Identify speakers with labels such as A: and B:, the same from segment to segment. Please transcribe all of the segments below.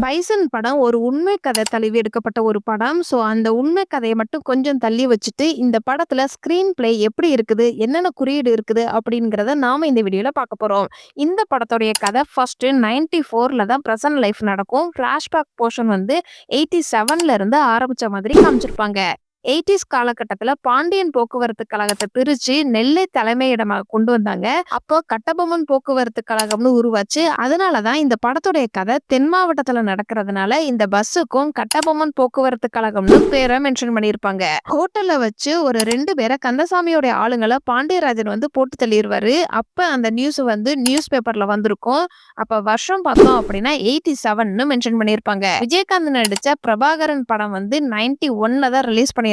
A: Bison படம் ஒரு உண்மை கதை தழுவி எடுக்கப்பட்ட ஒரு படம். அந்த உண்மை கதைய மட்டும் கொஞ்சம் தள்ளி வச்சுட்டு, இந்த படத்துல ஸ்க்ரீன் பிளே எப்படி இருக்குது? என்னென்ன குறியீடு இருக்குது? அப்படிங்கிறத நாம இந்த வீடியோல பார்க்க போறோம். இந்த படத்துடைய கதை ஃபர்ஸ்ட்டு 94ல தான் பிரசன்ட் லைஃப் நடக்கும். ஃபிளாஷ்பேக் போர்ஷன் வந்து 87ல இருந்து ஆரம்பிச்ச மாதிரி காமிச்சிருப்பாங்க. 80ஸ் காலகட்டத்துல பாண்டியன் போக்குவரத்து கழகத்த பிரிச்சு நெல்லை தலைமையிடமா கொண்டு வந்தாங்க. அப்போ கட்டபொம்மன் போக்குவரத்து கழகம்னு உருவாச்சு. அதனால தான் இந்த படத்துடைய கதை தென் மாவட்டத்துல நடக்கிறதுனால இந்த பஸ்ஸுக்கும் கட்டபொம்மன் போக்குவரத்து கழகம்னு பேரை மென்ஷன் பண்ணியிருப்பாங்க. ஹோட்டல்ல வச்சு ஒரு 2 பேரை கந்தசாமியோட ஆளுங்களை பாண்டியராஜன் வந்து போட்டு தள்ளிடுவாரு. அப்ப அந்த நியூஸ் வந்து நியூஸ் பேப்பர்ல வந்திருக்கும். அப்ப வருஷம் பார்த்தோம் அப்படின்னா 87ன்னு மென்ஷன் பண்ணியிருப்பாங்க. விஜயகாந்த் நடிச்ச பிரபாகரன் படம் வந்து 91ல தான் ரிலீஸ் பண்ணியிருக்காங்க.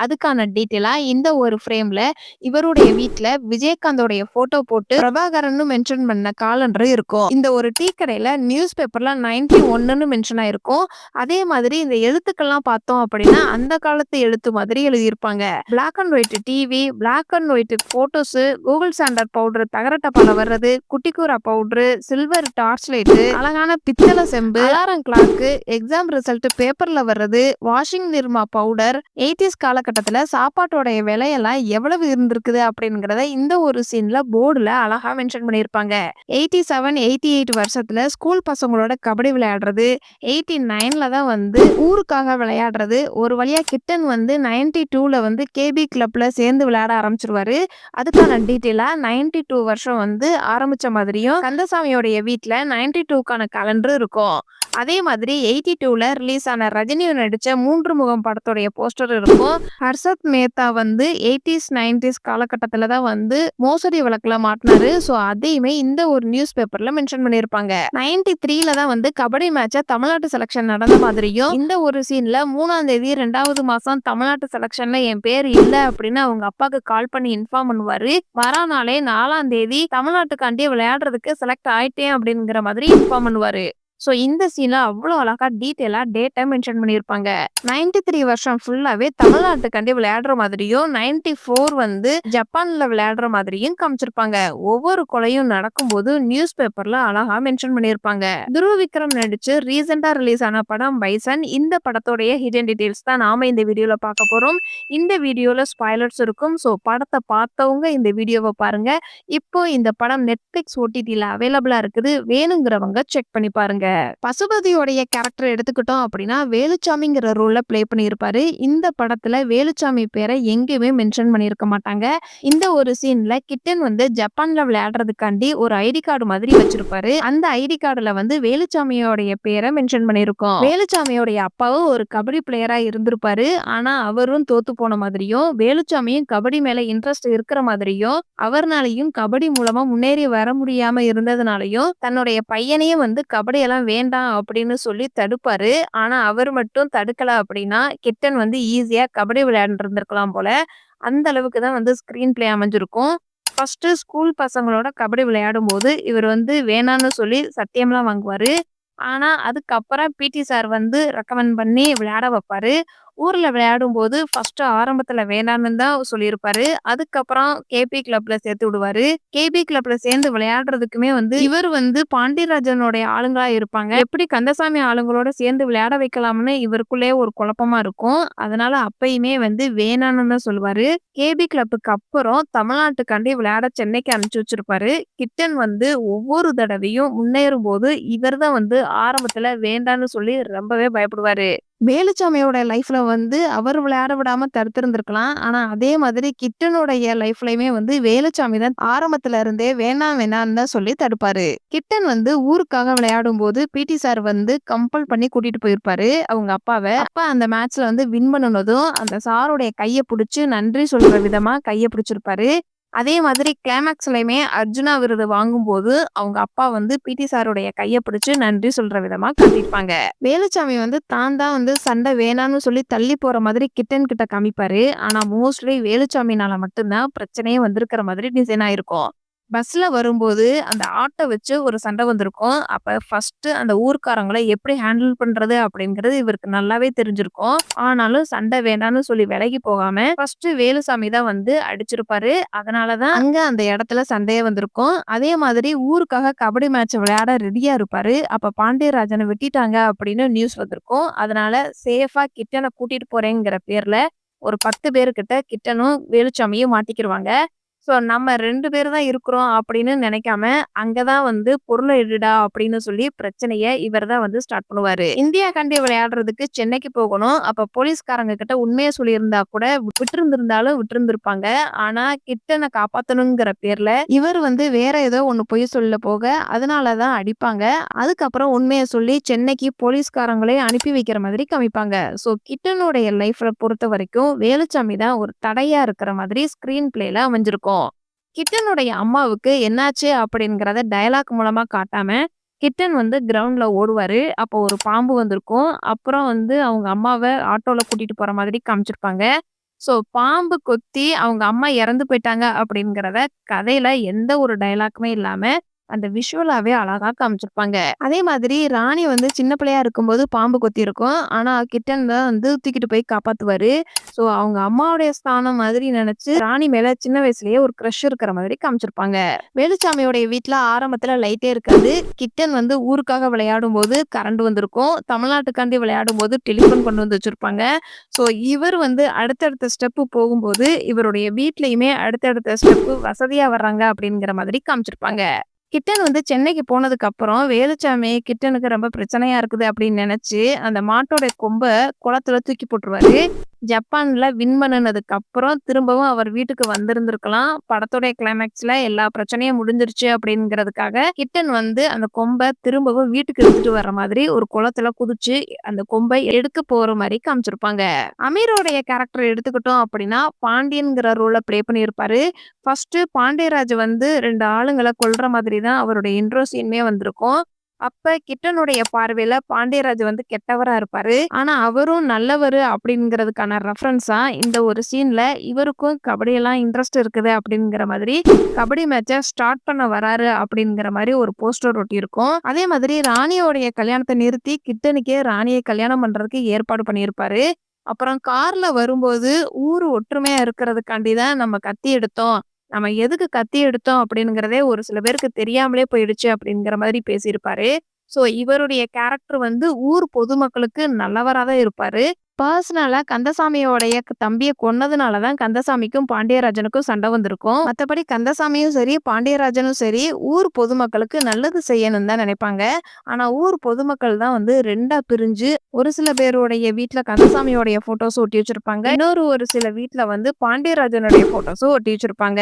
A: அதுக்கான டீட்டெயிலா இந்த ஒரு ஃப்ரேம்ல இவருடைய வீட்ல விஜயகாந்தோடைய போட்டோ போட்டு பிரபாகரன் மென்ஷன் பண்ண காலண்டர் இருக்கும். இந்த ஒரு டீ கடையில நியூஸ் பேப்பர்ல 91ன்னு மென்ஷன் ஆயிருக்கும். அதே மாதிரி இந்த எழுத்துக்கள்லாம் பார்த்தோம் அப்படின்னா அந்த காலத்து எழுத்து மாதிரி எழுதியிருப்பாங்க. Black and white TV, black and white photos, Gokul Santol powder, தகரட்டப்பால வர்றது, Cuticura powder, silver torch light, அழகான பித்தளை செம்பு, அலாரம் கிளாக், எக்ஸாம் ரிசல்ட் பேப்பர்ல வர்றது, வாஷிங் நிர்மா பவுடர். 80ஸ் காலகட்டத்துல சாப்பாட்டோடைய விலையெல்லாம் எவ்வளவு இருந்திருக்குது அப்படிங்கறத இந்த ஒரு சீன்ல போர்டுல அழகா மென்ஷன் பண்ணியிருப்பாங்க. 87, 88 வருஷத்துல ஸ்கூல் பசங்களோட கபடி விளையாடுறது, 89ல தான் வந்து ஊருக்காக விளையாடுறது. ஒரு வழியா கிட்டன் வந்து 92ல வந்து கேபி கிளப்ல சேர்ந்து விளையாட ஆரம்பிச்சிருவாரு. அதுக்கான டீட்டெயிலா 92 வருஷம் வந்து ஆரம்பிச்ச மாதிரியும் கந்தசாமியோடைய வீட்ல 92க்கான கேலண்டர் இருக்கும். அதே மாதிரி 82ல ரிலீஸ் ஆன ரஜினி நடிச்ச 3 முகம் படத்துடைய போஸ்டர் இருக்கும். ஹர்ஷத் மேத்தா வந்து 80ஸ் 90ஸ் காலகட்டத்துல தான் வந்து மோசடி வழக்குல மாட்டினாரு. அதையுமே இந்த ஒரு நியூஸ் பேப்பர்ல மென்ஷன் பண்ணியிருப்பாங்க. 93ல தான் வந்து கபடி மேட்ச தமிழ்நாட்டு செலக்ஷன் நடந்த மாதிரியும் இந்த ஒரு சீன்ல 3ஆம் தேதி 2வது மாசம் தமிழ்நாட்டு செலக்ஷன்ல என் பேர் இல்ல அப்படின்னு அவங்க அப்பாக்கு கால் பண்ணி இன்ஃபார்ம் பண்ணுவாரு. மறுநாளே 4ஆம் தேதி தமிழ்நாட்டுக்காண்டி விளையாடுறதுக்கு செலக்ட் ஆயிட்டேன் அப்படிங்கிற மாதிரி இன்ஃபார்ம் பண்ணுவாரு. இந்த சீன்ல அவ்வளோ அழகா டீட்டெயிலா டேட்டா மென்ஷன் பண்ணியிருப்பாங்க. 93 வருஷம் ஃபுல்லாவே தமிழ்நாட்டுக்காண்டி விளையாடுற மாதிரியும் 94 வந்து ஜப்பான்ல விளையாடுற மாதிரியும் காமிச்சிருப்பாங்க. ஒவ்வொரு கொலையும் நடக்கும்போது நியூஸ் பேப்பர்ல அழகா மென்ஷன் பண்ணியிருப்பாங்க. துருவ விக்ரம் நடிச்சு ரீசெண்டா ரிலீஸ் ஆன படம் பைசன். இந்த படத்தோடைய ஹிடன் டீடைல்ஸ் தான் நாம இந்த வீடியோல பார்க்க போறோம். இந்த வீடியோல ஸ்பாய்லர்ஸ் இருக்கும். படத்தை பார்த்தவங்க இந்த வீடியோவை பாருங்க. இப்போ இந்த படம் நெட்ஃபிளிக்ஸ் OTTல அவைலபிளா இருக்குது. வேணுங்கிறவங்க செக் பண்ணி பாருங்க. பசுபதியோடைய கேரக்டர் எடுத்துக்கிட்டோம் அப்படின்னா வேலுச்சாமிங்கிற ரோல்ல பிளே பண்ணியிருப்பாரு. இந்த படத்துல வேலுச்சாமி பேரை எங்கேயுமே மென்ஷன் பண்ணியிருக்க மாட்டாங்க. இந்த ஒரு சீன்ல கிட்டன் வந்து ஜப்பான்ல விளையாடுறதுக்காண்டி ஒரு ஐடி கார்டு மாதிரி வச்சிருப்பாரு. அந்த ஐடி கார்டுல வந்து வேலுச்சாமியோடைய பேரை மென்ஷன் பண்ணியிருக்கோம். வேலுச்சாமியோடைய அப்பாவும் ஒரு கபடி பிளேயரா இருந்திருப்பாரு. ஆனா அவரும் தோத்து போன மாதிரியும் வேலுச்சாமியும் கபடி மேல இன்ட்ரெஸ்ட் இருக்கிற மாதிரியும் அவர்னாலையும் கபடி மூலமா முன்னேறி வர முடியாம இருந்ததுனாலையும் தன்னுடைய பையனையும் வந்து கபடி எல்லாம் வேண்டாம் அப்படின்னு சொல்லி தடுப்பாரு. ஆனா அவர் மட்டும் தடுக்கல அப்படின்னா கிட்டன் வந்து ஈஸியா கபடி விளையாண்டு இருந்திருக்கலாம் போல. அந்த அளவுக்கு தான் வந்து ஸ்கிரீன் பிளே அமைஞ்சிருக்கும். ஃபர்ஸ்ட் ஸ்கூல் பசங்களோட கபடி விளையாடும் போது இவர் வந்து வேணான்னு சொல்லி சத்தியம்லாம் வாங்குவாரு. ஆனா அதுக்கப்புறம் பிடி சார் வந்து ரெக்கமெண்ட் பண்ணி விளையாட வைப்பாரு. ஊர்ல விளையாடும் போது ஃபர்ஸ்ட் ஆரம்பத்துல வேணான்னு தான் சொல்லியிருப்பாரு. அதுக்கப்புறம் கேபி கிளப்ல சேர்த்து விடுவாரு. கேபி கிளப்ல சேர்ந்து விளையாடுறதுக்குமே வந்து இவர் வந்து பாண்டியராஜனுடைய ஆளுங்களா இருப்பாங்க. எப்படி கந்தசாமி ஆளுங்களோட சேர்ந்து விளையாட வைக்கலாம்னு இவருக்குள்ளே ஒரு குழப்பமா இருக்கும். அதனால அப்பயுமே வந்து வேணான்னு தான் சொல்லுவாரு. கேபி கிளப்புக்கு அப்புறம் தமிழ்நாட்டுக்காண்டி விளையாட சென்னைக்கு அனுப்பிச்சு வச்சிருப்பாரு. கிட்டன் வந்து ஒவ்வொரு தடவையும் முன்னேறும் போது இவர் தான் வந்து ஆரம்பத்துல வேண்டான்னு சொல்லி ரொம்பவே பயப்படுவாரு. வேலுச்சாமியோட லைஃப்ல வந்து அவர் விளையாட விடாம தடுத்திருந்திருக்கலாம். ஆனா அதே மாதிரி கிட்டனுடைய லைஃப்லயுமே வந்து வேலுச்சாமி தான் ஆரம்பத்துல இருந்தே வேணாம் வேணான்னு தான் சொல்லி தடுப்பாரு. கிட்டன் வந்து ஊருக்காக விளையாடும் போது பிடி சார் வந்து கம்பல் பண்ணி கூட்டிட்டு போயிருப்பாரு அவங்க அப்பாவை. அப்ப அந்த மேட்ச்ல வந்து வின் பண்ணனதும் அந்த சாருடைய கையை பிடிச்சு நன்றி சொல்ற விதமா கையை பிடிச்சிருப்பாரு. அதே மாதிரி கிளைமேக்ஸ்லயுமே அர்ஜுனா விருது வாங்கும்போது அவங்க அப்பா வந்து பிடி சாருடைய கையை பிடிச்சு நன்றி சொல்ற விதமா காட்டியிருப்பாங்க. வேலுச்சாமி வந்து தான் வந்து சண்டை வேணான்னு சொல்லி தள்ளி போற மாதிரி கிட்டன் கிட்ட காமிப்பாரு. ஆனா மோஸ்ட்லி வேலுச்சாமினால மட்டும்தான் பிரச்சனையே வந்திருக்கிற மாதிரி டிசைன் ஆயிருக்கும். பஸ்ல வரும்போது அந்த ஆட்டோ வச்சு ஒரு சண்டை வந்திருக்கும். அப்ப ஃபர்ஸ்ட்டு அந்த ஊர்க்காரங்கள எப்படி ஹேண்டில் பண்றது அப்படிங்கிறது இவருக்கு நல்லாவே தெரிஞ்சிருக்கும். ஆனாலும் சண்டை வேண்டான்னு சொல்லி விலகி போகாம ஃபர்ஸ்ட்டு வேலுசாமி தான் வந்து அடிச்சிருப்பாரு. அதனால தான் அங்க அந்த இடத்துல சண்டையே வந்திருக்கும். அதே மாதிரி ஊருக்காக கபடி மேட்ச் விளையாட ரெடியா இருப்பாரு. அப்ப பாண்டியராஜன வெட்டிட்டாங்க அப்படின்னு நியூஸ் வந்திருக்கும். அதனால சேஃபா கிட்டன கூட்டிட்டு போறேங்கிற பேர்ல ஒரு 10 பேரு கிட்ட கிட்டனும், வேலுச்சாமியும் மாட்டிக்கிருவாங்க. ஸோ நம்ம 2 பேரு தான் இருக்கிறோம் அப்படின்னு நினைக்காம, அங்க தான் வந்து "பொருள எடுடா" அப்படின்னு சொல்லி பிரச்சனைய இவர் தான் வந்து ஸ்டார்ட் பண்ணுவாரு. இந்தியாக்காண்டி விளையாடுறதுக்கு சென்னைக்கு போகணும். அப்ப போலீஸ்காரங்க கிட்ட உண்மைய சொல்லியிருந்தா கூட விட்டிருந்திருந்தாலும் விட்டிருந்திருப்பாங்க. ஆனா கிட்டன காப்பாத்தணுங்கிற பேர்ல இவர் வந்து வேற ஏதோ ஒண்ணு பொய் சொல்ல போக, அதனால தான் அடிப்பாங்க. அதுக்கப்புறம் உண்மைய சொல்லி சென்னைக்கு போலீஸ்காரங்களே அனுப்பி வைக்கிற மாதிரி காமிப்பாங்க. ஸோ கிட்டனுடைய லைஃப்ல பொறுத்தவரைக்கும் வேலுச்சாமி தான் ஒரு தடையா இருக்கிற மாதிரி ஸ்க்ரீன் பிளேல அமைஞ்சிருக்கும். கிட்டனுடைய அம்மாவுக்கு என்னாச்சு அப்படிங்கிறத டயலாக் மூலமா காட்டாம, கிட்டன் வந்து கிரவுண்ட்ல ஓடுவாரு. அப்போ ஒரு பாம்பு வந்திருக்கும். அப்புறம் வந்து அவங்க அம்மாவ ஆட்டோல கூட்டிட்டு போற மாதிரி காமிச்சிருப்பாங்க. ஸோ பாம்பு கொத்தி அவங்க அம்மா இறந்து போயிட்டாங்க அப்படிங்கிறத கதையில எந்த ஒரு டயலாக்குமே இல்லாம, அந்த விஷுவலாவே அழகா காமிச்சிருப்பாங்க. அதே மாதிரி ராணி வந்து சின்ன பிள்ளையா இருக்கும்போது பாம்பு கொத்தியிருக்கும். ஆனா கிட்டன் தான் வந்து தூக்கிட்டு போய் காப்பாத்துவாரு. ஸோ அவங்க அம்மாவுடைய ஸ்தானம் மாதிரி நெனச்சு ராணி மேல சின்ன வயசுலயே ஒரு கிரஷ் இருக்கிற மாதிரி காமிச்சிருப்பாங்க. வேலுச்சாமியோடைய வீட்ல ஆரம்பத்துல லைட்டே இருக்காது. கிட்டன் வந்து ஊருக்காக விளையாடும்போது கரண்ட் வந்திருக்கும். தமிழ்நாட்டுக்காண்டி விளையாடும்போது டெலிஃபோன் கொண்டு வந்து வச்சிருப்பாங்க. ஸோ இவர் வந்து அடுத்தடுத்த ஸ்டெப்பு போகும்போது, இவருடைய வீட்லயுமே அடுத்தடுத்த ஸ்டெப்பு வசதியா வர்றாங்க அப்படிங்கிற மாதிரி காமிச்சிருப்பாங்க. கிட்டன் வந்து சென்னைக்கு போனதுக்கப்புறம், வேலுச்சாமி கிட்டனுக்கு ரொம்ப பிரச்சனையா இருக்குது அப்படின்னு நெனச்சு, அந்த மாட்டோட கொம்ப குளத்துல தூக்கி போட்டுருவாரு. ஜப்பான்ல வின் பண்ணுனதுக்கு அப்புறம் திரும்பவும் அவர் வீட்டுக்கு வந்திருந்திருக்கலாம். படத்தோடைய கிளைமாக்ஸ்ல எல்லா பிரச்சனையும் முடிஞ்சிருச்சு அப்படிங்கிறதுக்காக, கிட்டன் வந்து அந்த கொம்ப திரும்பவும் வீட்டுக்கு எடுத்துட்டு வர்ற மாதிரி ஒரு குளத்துல குதிச்சு, அந்த கொம்ப எடுக்க போற மாரி காமிச்சிருப்பாங்க. அமீரோடைய கேரக்டர் எடுத்துக்கிட்டோம் அப்படின்னா, பாண்டியன்ங்கிற ரோல ப்ளே பண்ணியிருப்பாரு. ஃபர்ஸ்ட்டு பாண்டியராஜ் வந்து 2 ஆளுங்கள கொல்ற மாதிரி தான் அவருடைய இன்ட்ரோ சீனுமே வந்திருக்கும். அப்ப கிட்டனுடைய பார்வையில பாண்டியராஜ் வந்து கெட்டவரா இருப்பாரு. ஆனா அவரும் நல்லவரு அப்படிங்கிறதுக்கான ரெஃபரன்ஸா இந்த ஒரு சீன்ல இவருக்கும் கபடியெல்லாம் இன்ட்ரெஸ்ட் இருக்குது அப்படிங்கிற மாதிரி கபடி மேட்ச ஸ்டார்ட் பண்ண வராரு அப்படிங்கிற மாரி ஒரு போஸ்டர் ஒட்டியிருக்கும். அதே மாதிரி ராணியோடைய கல்யாணத்த நிறுத்தி கிட்டனுக்கே ராணிய கல்யாணம் பண்றதுக்கு ஏற்பாடு பண்ணியிருப்பாரு. அப்புறம் கார்ல வரும்போது ஊர் ஒற்றுமையா இருக்கிறதுக்காண்டி தான் நம்ம கத்தி எடுத்தோம். நம்ம எதுக்கு கத்தி எடுத்தோம் அப்படிங்கிறதே ஒரு சில பேருக்கு தெரியாமலே போயிடுச்சு அப்படிங்கிற மாதிரி பேசியிருப்பாரு. ஸோ இவருடைய கேரக்டர் வந்து ஊர் பொதுமக்களுக்கு நல்லவரா தான் இருப்பாரு. பர்சனலா கந்தசாமியோடைய தம்பிய கொன்னதுனால தான் கந்தசாமிக்கும் பாண்டியராஜனுக்கும் சண்டை வந்திருக்கும். மத்தபடி கந்தசாமியும் சரி, பாண்டியராஜனும் சரி ஊர் பொதுமக்களுக்கு நல்லது செய்யணும்னு தான் நினைப்பாங்க. ஆனா ஊர் பொதுமக்கள் தான் வந்து 2ஆ பிரிஞ்சு ஒரு சில பேருடைய வீட்ல கந்தசாமியோடைய போட்டோஸ் ஒட்டி வச்சிருப்பாங்க. ஒரு சில வீட்ல வந்து பாண்டியராஜனுடைய போட்டோஸும் ஒட்டி வச்சிருப்பாங்க.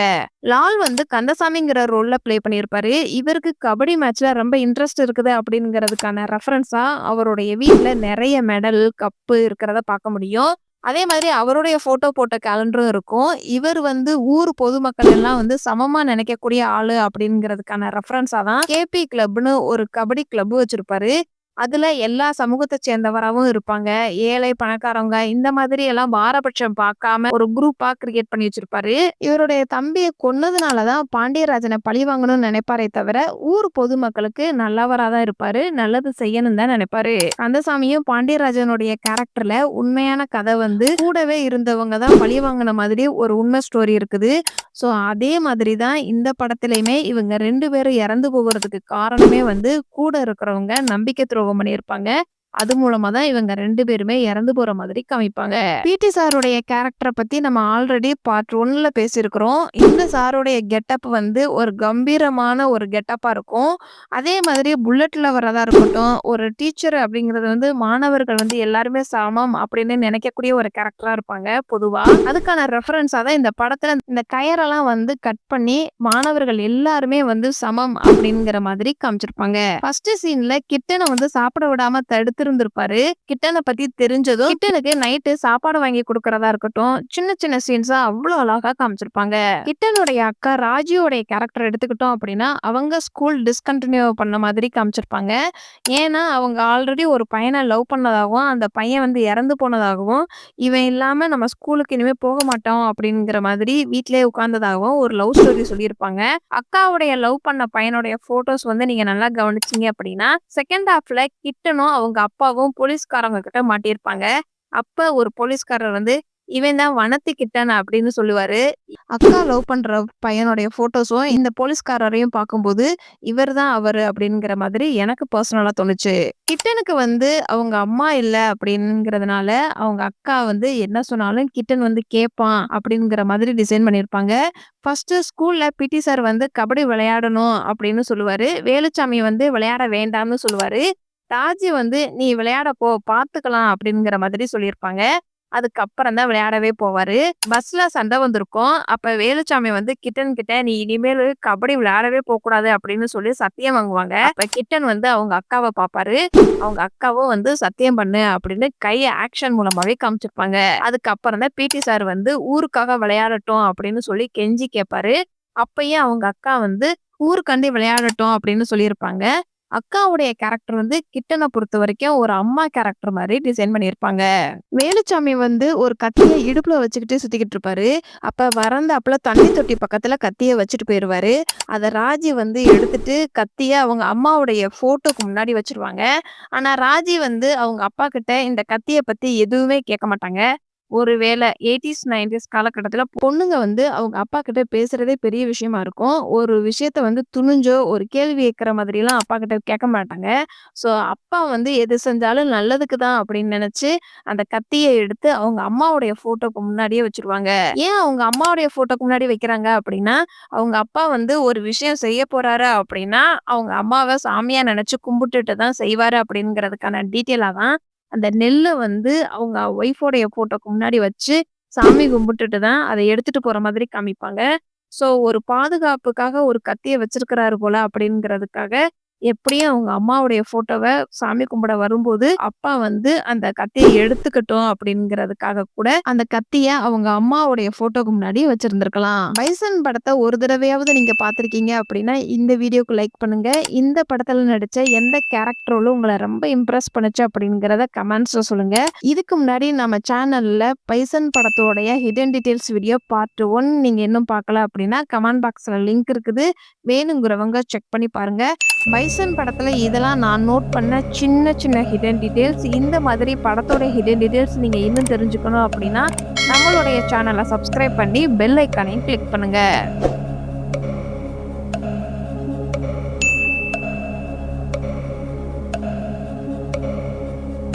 A: லால் வந்து கந்தசாமிங்கிற ரோல்ல ப்ளே பண்ணியிருப்பாரு. இவருக்கு கபடி மேட்ச்ல ரொம்ப இன்ட்ரெஸ்ட் இருக்குது அப்படிங்கிறதுக்கான ரெஃபரன்ஸா அவருடைய வீட்ல நெறைய மெடல், கப்பு இருக்கிறத பார்க்க முடியும். அதே மாதிரி அவருடைய ஃபோட்டோ போட்ட கேலண்டரும் இருக்கும். இவர் வந்து ஊர் பொதுமக்கள் எல்லாம் வந்து சமமா நினைக்கக்கூடிய ஆளு அப்படிங்கிறதுக்கான ரெஃபரன்ஸா தான் கேபி கிளப்னு ஒரு கபடி கிளப் வச்சிருப்பாரு. அதுல எல்லா சமூகத்த சேர்ந்தவராவும் இருப்பாங்க. ஏழை, பணக்காரவங்க இந்த மாதிரி எல்லாம் பாரபட்சம் பார்க்காம ஒரு குரூப்பா கிரியேட் பண்ணி வச்சிருப்பாரு. இவருடைய தம்பிய கொன்னதுனால தான் பாண்டியராஜன பழிவாங்கணும்னு நினைப்பாரே தவிர, ஊர் பொதுமக்களுக்கு நல்லவரா தான் இருப்பாரு. நல்லது செய்யணும்னு தான் நினைப்பாரு. கந்தசாமியும் பாண்டியராஜனுடைய கேரக்டர்ல உண்மையான கதை வந்து கூடவே இருந்தவங்க தான் பழிவாங்குன மாதிரி ஒரு உண்மை ஸ்டோரி இருக்குது. ஸோ அதே மாதிரி தான் இந்த படத்திலயுமே இவங்க 2 பேரும் இறந்து போகுறதுக்கு காரணமே வந்து கூட இருக்கிறவங்க நம்பிக்கை துரோகம் பண்ணியிருப்பாங்க. அது மூலமா தான் இவங்க 2 பேருமே இறந்து போற மாதிரி காமிப்பாங்க. பிடி சாருடைய கேரக்டர பத்தி நம்ம ஆல்ரெடி பார்ட் 1ல பேசியிருக்கிறோம். இந்த சாருடைய கெட்டப் வந்து ஒரு கம்பீரமான ஒரு கெட்டப்பா இருக்கும். அதே மாதிரி புல்லட்ல வரதா இருக்கட்டும், ஒரு டீச்சர் அப்படிங்கிறது வந்து மாணவர்கள் வந்து எல்லாருமே சமம் அப்படின்னு நினைக்கக்கூடிய ஒரு கேரக்டரா இருப்பாங்க பொதுவா. அதுக்கான ரெஃபரன்ஸா தான் இந்த படத்துல இந்த கயரெல்லாம் வந்து கட் பண்ணி மாணவர்கள் எல்லாருமே வந்து சமம் அப்படிங்கிற மாதிரி காமிச்சிருப்பாங்க. ஃபர்ஸ்ட் சீன்ல கிட்டன வந்து சாப்பிட விடாம தடுத்து பார்த்திருந்திருப்பாரு. கிட்டன பத்தி தெரிஞ்சதும், கிட்டனுக்கு நைட்டு சாப்பாடு வாங்கி குடுக்கறதா இருக்கட்டும், சின்ன சின்ன சீன்ஸா அவ்ளோ அழகா காமிச்சிருப்பாங்க. கிட்டனுடைய அக்கா ராஜியோடைய கேரக்டர் எடுத்துக்கிட்டோம் அப்படின்னா, அவங்க ஸ்கூல் டிஸ்கன்டின்யூ பண்ண மாதிரி காமிச்சிருப்பாங்க. ஏன்னா, அவங்க ஆல்ரெடி ஒரு பையன லவ் பண்ணதாகவும், அந்த பையன் வந்து இறந்து போனதாகவும், இவன் இல்லாம நம்ம ஸ்கூலுக்கு இனிமே போக மாட்டோம் அப்படிங்கிற மாதிரி வீட்லயே உட்கார்ந்ததாகவும் ஒரு லவ் ஸ்டோரி சொல்லியிருப்பாங்க. அக்காவுடைய லவ் பண்ண பையனுடைய ஃபோட்டோஸ் வந்து நீங்க நல்லா கவனிச்சீங்க அப்படின்னா, செகண்ட் ஹால்ஃப்ல கிட்டனும் அவங்க அப்பாவும் போலீஸ்காரங்க கிட்ட மாட்டியிருப்பாங்க. அப்ப ஒரு போலீஸ்காரர் வந்து, "இவன் தான் வனத்தி கிட்டன்" அப்படின்னு சொல்லுவாரு. அக்கா லவ் பண்ற பையனுடைய ஃபோட்டோஸும் இந்த போலீஸ்காரரையும் பார்க்கும்போது, இவர் தான் அவரு அப்படிங்கிற மாதிரி எனக்கு பர்சனலா தோணுச்சு. கிட்டனுக்கு வந்து அவங்க அம்மா இல்ல அப்படிங்கிறதுனால, அவங்க அக்கா வந்து என்ன சொன்னாலும் கிட்டன் வந்து கேட்பான் அப்படிங்கிற மாதிரி டிசைன் பண்ணியிருப்பாங்க. ஃபர்ஸ்ட்டு ஸ்கூல்ல பிடி சார் வந்து கபடி விளையாடணும் அப்படின்னு சொல்லுவாரு. வேலுச்சாமி வந்து விளையாட வேண்டாம்னு சொல்லுவாரு. ராஜி வந்து "நீ விளையாட போ, பார்த்துக்கலாம்" அப்படிங்கிற மாதிரி சொல்லியிருப்பாங்க. அதுக்கப்புறம் தான் விளையாடவே போவாரு. பஸ்ல சண்டை வந்திருக்கும். அப்ப வேலுச்சாமி வந்து கிட்டன் கிட்ட, "நீ இனிமேலு கபடி விளையாடவே போக்கூடாது" அப்படின்னு சொல்லி சத்தியம் வாங்குவாங்க. அப்ப கிட்டன் வந்து அவங்க அக்காவ பார்ப்பாரு. அவங்க அக்காவும் வந்து "சத்தியம் பண்ணு" அப்படின்னு கைய ஆக்ஷன் மூலமாவே காமிச்சிருப்பாங்க. அதுக்கப்புறம் தான் பிடி சார் வந்து ஊருக்காக விளையாடட்டும் அப்படின்னு சொல்லி கெஞ்சி கேட்பாரு. அப்பயும் அவங்க அக்கா வந்து ஊருக்காண்டி விளையாடட்டும் அப்படின்னு சொல்லியிருப்பாங்க. அக்காவுடைய கேரக்டர் வந்து கிட்டன பொறுத்தவரைக்கும் ஒரு அம்மா கேரக்டர் மாரி டிசைன் பண்ணியிருப்பாங்க. வேலுச்சாமி வந்து ஒரு கத்திய இடுப்புல வச்சுக்கிட்டு சுத்திக்கிட்டு இருப்பாரு. அப்ப வறண்டாப்புல தண்ணி தொட்டி பக்கத்துல கத்திய வச்சுட்டு போயிருவாரு. அத ராஜி வந்து எடுத்துட்டு கத்திய அவங்க அம்மாவுடைய ஃபோட்டோக்கு முன்னாடி வச்சுருவாங்க. ஆனா ராஜி வந்து அவங்க அப்பா கிட்ட இந்த கத்திய பத்தி எதுவுமே கேட்க மாட்டாங்க. ஒரு வேள 80ஸ், 90ஸ் காலகட்டத்தில பொண்ணுங்க வந்து அவங்க அப்பா கிட்ட பேசுறதே பெரிய விஷயமா இருக்கும். ஒரு விஷயத்த வந்து துணிஞ்சோ, ஒரு கேள்வி கேட்கிற மாதிரிலாம் அப்பா கிட்ட கேட்க மாட்டாங்க. ஸோ அப்பா வந்து எது செஞ்சாலும் நல்லதுக்கு தான் அப்படின்னு நெனச்சு, அந்த கத்திய எடுத்து அவங்க அம்மாவுடைய ஃபோட்டோக்கு முன்னாடியே வச்சுருவாங்க. ஏன் அவங்க அம்மாவுடைய ஃபோட்டோக்கு முன்னாடி வைக்கிறாங்க அப்படின்னா, அவங்க அப்பா வந்து ஒரு விஷயம் செய்ய போறாரு அப்படின்னா, அவங்க அம்மாவ சாமியா நெனச்சு கும்பிட்டுட்டு தான் செய்வாரு அப்படிங்கிறதுக்கான டீட்டெயிலா தான் அந்த நெல்ல வந்து அவங்க ஒய்ஃபோடைய ஃபோட்டோக்கு முன்னாடி வச்சு, சாமி கும்பிட்டுட்டு தான் அத எடுத்துட்டு போற மாதிரி காமிப்பாங்க. ஸோ ஒரு பாதுகாப்புக்காக ஒரு கத்திய வச்சிருக்கிறாரு போல அப்படிங்கிறதுக்காக, எப்படியும் அவங்க அம்மாவுடைய ஃபோட்டோவ சாமி கும்பிட வரும்போது, அப்பா வந்து அந்த கத்திய எடுத்துக்கட்டும் அப்படிங்கிறதுக்காக கூட, அந்த கத்திய அவங்க அம்மாவுடைய ஃபோட்டோக்கு முன்னாடி வச்சிருந்திருக்கலாம். பைசன் படத்த ஒரு தடவையாவது நீங்க பார்த்திருக்கீங்க அப்படின்னா, இந்த வீடியோக்கு லைக் பண்ணுங்க. இந்த படத்துல நடிச்ச எந்த கேரக்டர் ரோலும் உங்கள ரொம்ப இம்ப்ரெஸ் பண்ணுச்சு அப்படிங்கிறத கமெண்ட்ஸ்ல சொல்லுங்க. இதுக்கு முன்னாடி நம்ம சேனல்ல பைசன் படத்தோடைய ஹிடன் டீடைல்ஸ் வீடியோ பார்ட் 1 நீங்க இன்னும் பார்க்கல அப்படின்னா, கமெண்ட் பாக்ஸ்ல லிங்க் இருக்குது. வேணுங்கிறவங்க செக் பண்ணி பாருங்க. பைசன் படத்துல இதெல்லாம் நான் நோட் பண்ண சின்ன சின்ன ஹிடன் டீடைல்ஸ். இந்த மாதிரி படத்தோட ஹிடன் டீடைல்ஸ் நீங்க இன்னும் தெரிஞ்சுக்கணும் அப்படின்னா, நம்மளுடைய சேனல சப்ஸ்கிரைப் பண்ணி பெல் ஐகானையும் கிளிக் பண்ணுங்க.